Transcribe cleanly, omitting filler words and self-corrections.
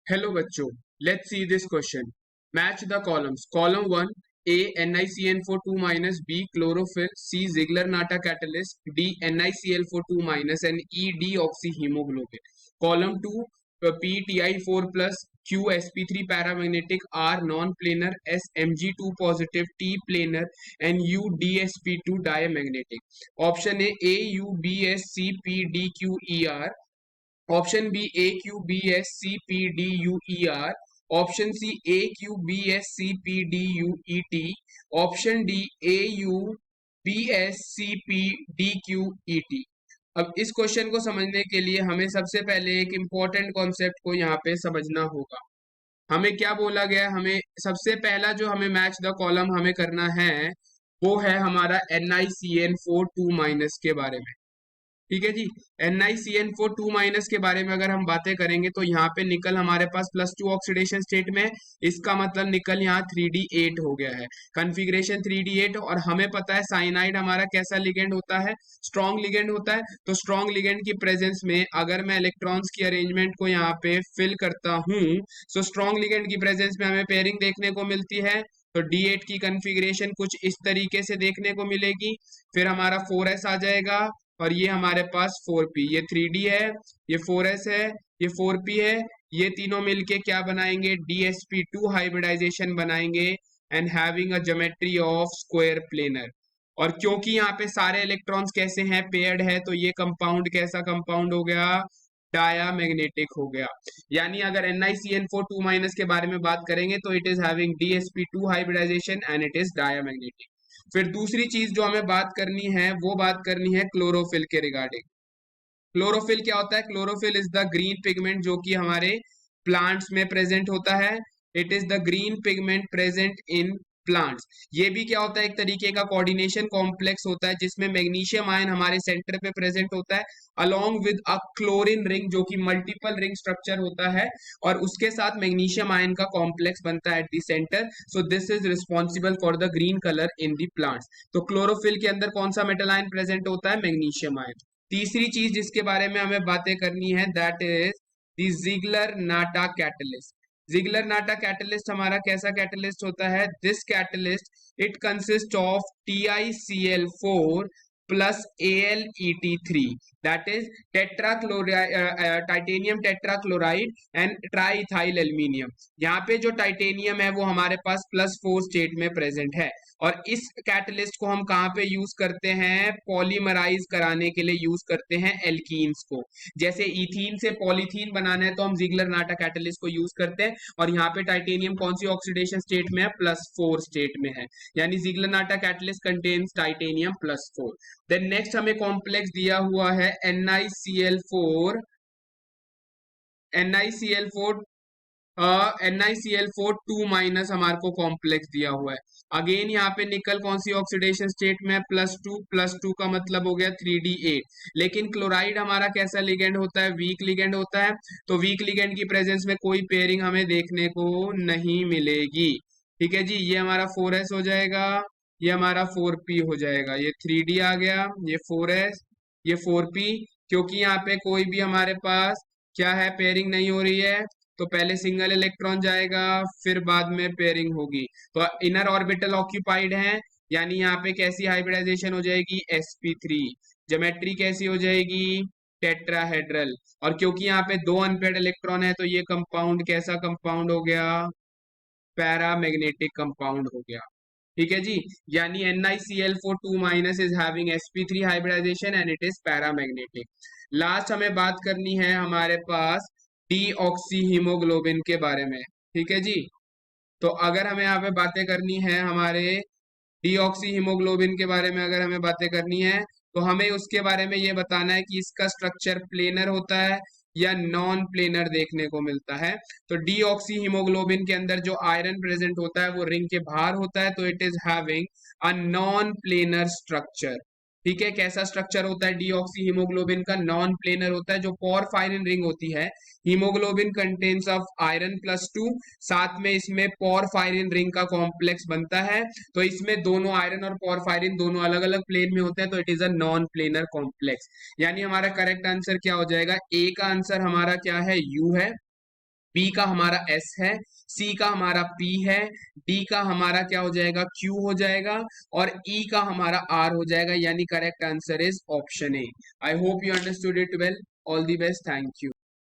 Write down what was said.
Hello बच्चों, let's see this question. Match the columns. Column 1, A NiCN42 minus, B chlorophyll, C Ziegler-Natta catalyst, D NiCl42 minus and E deoxyhemoglobin. Column 2, P Ti4 plus, Q sp3 paramagnetic, R non-planar, S Mg2 positive, T planar and U dsp2 diamagnetic. Option A U B S C P D Q E R. Option B A Q B S C P D U E R. Option C A Q B S C P D U E T. Option D A U B S C P D Q E T. अब इस question को समझने के लिए हमें सबसे पहले एक इम्पोर्टेंट कॉन्सेप्ट को यहाँ पे समझना होगा. हमें क्या बोला गया, हमें सबसे पहला जो हमें मैच द कॉलम हमें करना है वो है हमारा NiCN4 माइनस के बारे में. ठीक है जी. NiCN4 माइनस के बारे में अगर हम बातें करेंगे तो यहाँ पे निकल हमारे पास +2 ऑक्सीडेशन स्टेट में. इसका मतलब निकल यहाँ 3D8 हो गया है. Configuration 3D8. और हमें पता है साइनाइड हमारा कैसा लिगेंड होता है, स्ट्रॉन्ग लिगेंड होता है. तो स्ट्रॉन्ग लिगेंड की प्रेजेंस में अगर मैं इलेक्ट्रॉन्स की अरेंजमेंट को यहाँ पे फिल करता हूँ तो स्ट्रॉन्ग लिगेंड की प्रेजेंस में हमें पेयरिंग देखने को मिलती है. तो D8 की कॉन्फ़िगरेशन कुछ इस तरीके से देखने को मिलेगी. फिर हमारा 4s आ जाएगा और ये हमारे पास 4p. ये 3D है, ये 4s है, ये 4p है. ये तीनों मिलके क्या बनाएंगे, dsp2 हाइब्रिडाइजेशन बनाएंगे and having a geometry of square planar. और क्योंकि यहाँ पे सारे इलेक्ट्रॉन्स कैसे हैं, पेयर्ड है, तो ये कंपाउंड कैसा कंपाउंड हो गया, डायामैग्नेटिक हो गया. यानी अगर NiCN4 माइनस के बारे में बात करेंगे तो it is having dsp2 hybridization and it is diamagnetic. फिर दूसरी चीज जो हमें बात करनी है वो बात करनी है क्लोरोफिल के रिगार्डिंग. क्लोरोफिल क्या होता है, chlorophyll is the green pigment जो कि हमारे प्लांट्स में प्रेजेंट होता है. It is the green pigment present in plants. ये भी क्या होता है, एक तरीके का कोऑर्डिनेशन कॉम्प्लेक्स होता है जिसमें मैग्नीशियम आयन हमारे सेंटर पे प्रेजेंट होता है along with a chlorine ring जो कि मल्टीपल रिंग स्ट्रक्चर होता है और उसके साथ मैग्नीशियम आयन का कॉम्प्लेक्स बनता है at the centre. So this is responsible for the green colour in the plants. तो क्लोरोफिल के अंदर कौन सा मेटल आयन प्रेजेंट होता है, मैग्नीशियम आयन. तीसरी चीज जिसके बारे में हमें बातें करनी है that is the Ziegler Natta catalyst. Ziegler Natta catalyst हमारा कैसा कैटलिस्ट होता है, this catalyst it consist of TiCl4 plus AlEt3 that is titanium tetrachloride and triethyl aluminium. यहाँ पे जो टाइटेनियम है वो हमारे पास +4 स्टेट में प्रेजेंट है. और इस कैटलिस्ट को हम कहाँ पे यूज करते हैं, पॉलीमराइज कराने के लिए यूज करते हैं एल्कीन्स को. जैसे इथीन से पॉलीथीन बनाना है तो हम जिगलर नाटा कैटलिस्ट को यूज करते हैं. और यहाँ पे टाइटेनियम कौन सी ऑक्सीडेशन स्टेट में है, +4 स्टेट में है. यानी Ziegler Natta catalyst contains titanium +4. Then next हमें कॉम्प्लेक्स दिया हुआ है NiCl4. NiCl4 NiCl4 माइनस हमारे को कॉम्प्लेक्स दिया हुआ है. अगेन यहाँ पे निकल कौन सी ऑक्सीडेशन स्टेट में है, +2 का मतलब हो गया 3D8. लेकिन क्लोराइड हमारा कैसा लिगेंड होता है, वीक लिगेंड होता है. तो वीक लिगेंड की प्रेजेंस में कोई पेयरिंग हमें देखने को नहीं मिलेगी. ठीक है जी. ये हमारा 4s हो जाएगा, ये हमारा 4p हो जाएगा. ये 3D आ गया, ये 4s, ये 4p. क्योंकि यहाँ पे कोई भी हमारे पास क्या है, पेयरिंग नहीं हो रही है तो पहले सिंगल इलेक्ट्रॉन जाएगा फिर बाद में पेयरिंग होगी. तो इनर ऑर्बिटल ऑक्यूपाइड है यानी यहाँ पे कैसी हाइब्रिडाइजेशन हो जाएगी, sp3. ज्योमेट्री कैसी हो जाएगी, टेट्राहेड्रल. और क्योंकि यहाँ पे दो अनपेयर्ड इलेक्ट्रॉन है तो ये कंपाउंड कैसा कंपाउंड हो गया, पैरामैग्नेटिक कंपाउंड हो गया. ठीक है जी. यानी NiCl4 minus is having sp3 hybridization and it is paramagnetic. Last हमें बात करनी है हमारे पास डीऑक्सी हीमोग्लोबिन के बारे में. ठीक है जी. तो अगर हमें यहाँ पे बातें करनी है हमारे डीऑक्सी हीमोग्लोबिन के बारे में, अगर हमें बातें करनी है तो हमें उसके बारे में ये बताना है कि इसका स्ट्रक्चर प्लेनर होता है या नॉन प्लेनर देखने को मिलता है. तो डीऑक्सी हीमोग्लोबिन के अंदर जो आयरन प्रेजेंट होता है वो रिंग के बाहर होता है तो it is having a non planar structure. ठीक है. कैसा स्ट्रक्चर होता है डीऑक्सी हीमोग्लोबिन का, नॉन प्लेनर होता है. जो पोरफायरिन रिंग होती है, हीमोग्लोबिन कंटेन्स ऑफ आयरन +2, साथ में इसमें पोरफायरिन रिंग का कॉम्प्लेक्स बनता है. तो इसमें दोनों आयरन और पोरफायरिन दोनों अलग अलग प्लेन में होते हैं तो it is a non planar complex. यानी हमारा करेक्ट आंसर क्या हो जाएगा, ए का आंसर हमारा क्या है, यू है. B का हमारा S है, C का हमारा P है, D का हमारा क्या हो जाएगा, Q हो जाएगा, और E का हमारा R हो जाएगा, यानी correct answer is option A. I hope you understood it well. All the best, thank you.